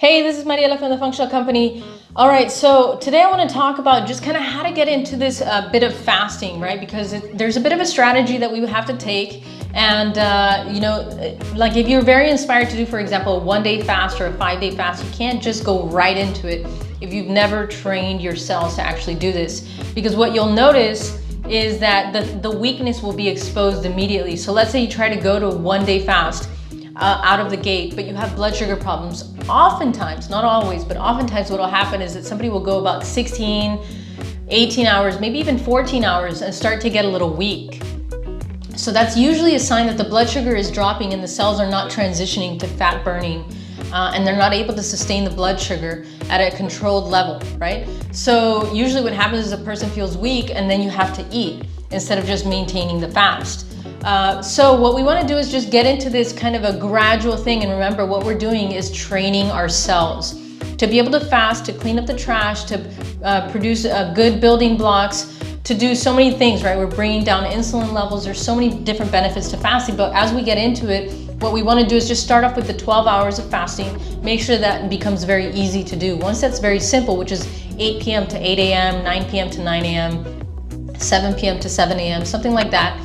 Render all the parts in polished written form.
Hey, this is Mariela from the Functional Company. All right, so today I want to talk about just kind of how to get into this bit of fasting, right? Because there's a bit of a strategy that we have to take. And, like if you're very inspired to do, for example, a 1-day fast or a 5-day fast, you can't just go right into it if you've never trained your cells to actually do this. Because what you'll notice is that the weakness will be exposed immediately. So let's say you try to go to a 1-day fast out of the gate, but you have blood sugar problems. Oftentimes, not always, but oftentimes what will happen is that somebody will go about 16, 18 hours, maybe even 14 hours and start to get a little weak. So that's usually a sign that the blood sugar is dropping and the cells are not transitioning to fat burning, and they're not able to sustain the blood sugar at a controlled level, right? So usually what happens is a person feels weak and then you have to eat instead of just maintaining the fast. So what we want to do is just get into this kind of a gradual thing, and remember what we're doing is training our cells to be able to fast, to clean up the trash, to produce good building blocks, to do so many things, right? We're bringing down insulin levels. There's so many different benefits to fasting, but as we get into it, what we want to do is just start off with the 12 hours of fasting. Make sure that becomes very easy to do. Once that's very simple, which is 8 p.m. to 8 a.m., 9 p.m. to 9 a.m., 7 p.m. to 7 a.m., something like that.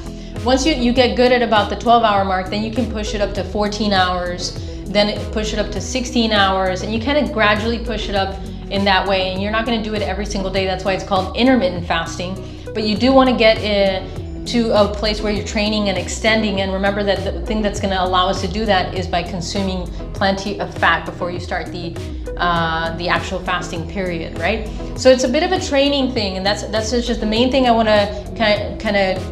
Once you get good at about the 12-hour mark, then you can push it up to 14 hours, then push it up to 16 hours, and you kind of gradually push it up in that way. And you're not going to do it every single day. That's why it's called intermittent fasting. But you do want to get to a place where you're training and extending. And remember that the thing that's going to allow us to do that is by consuming plenty of fat before you start the actual fasting period, right? So it's a bit of a training thing, and that's just the main thing I want to kind of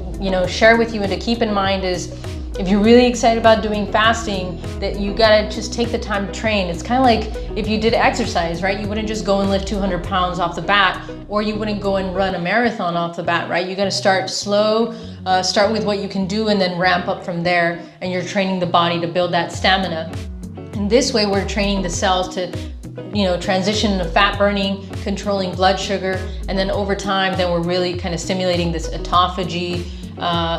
share with you and to keep in mind is if you're really excited about doing fasting, that you gotta just take the time to train. It's kind of like if you did exercise, right? You wouldn't just go and lift 200 pounds off the bat, or you wouldn't go and run a marathon off the bat, right? You gotta start slow, start with what you can do, and then ramp up from there, and you're training the body to build that stamina. And this way we're training the cells to transition to fat burning, controlling blood sugar, and then over time, then we're really kind of stimulating this autophagy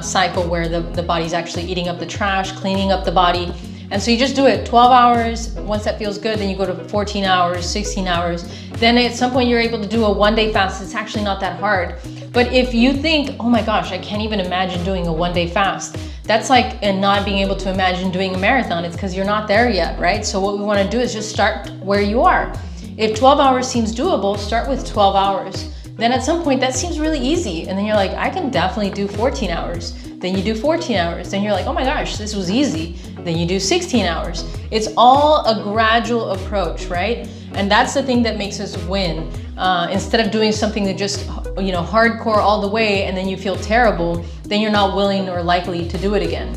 cycle where the body's actually eating up the trash, cleaning up the body. And so you just do it 12 hours. Once that feels good, then you go to 14 hours, 16 hours. Then at some point you're able to do a 1-day fast. It's actually not that hard. But if you think, oh my gosh, I can't even imagine doing a 1-day fast, that's like not being able to imagine doing a marathon. It's because you're not there yet, right? So what we want to do is just start where you are. If 12 hours seems doable, start with 12 hours. Then at some point that seems really easy. And then you're like, I can definitely do 14 hours. Then you do 14 hours. Then you're like, oh my gosh, this was easy. Then you do 16 hours. It's all a gradual approach, right? And that's the thing that makes us win. Instead of doing something that just, hardcore all the way and then you feel terrible, then you're not willing or likely to do it again.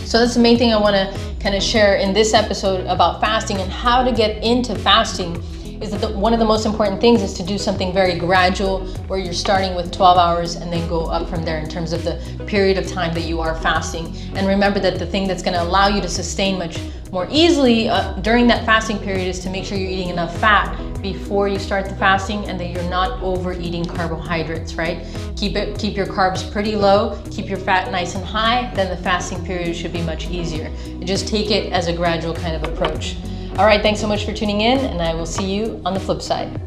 So that's the main thing I want to kind of share in this episode about fasting and how to get into fasting. Is that one of the most important things is to do something very gradual where you're starting with 12 hours and then go up from there in terms of the period of time that you are fasting. And remember that the thing that's going to allow you to sustain much more easily during that fasting period is to make sure you're eating enough fat before you start the fasting and that you're not overeating carbohydrates, right? Keep your carbs pretty low, keep your fat nice and high, then the fasting period should be much easier. Just take it as a gradual kind of approach. All right, thanks so much for tuning in, and I will see you on the flip side.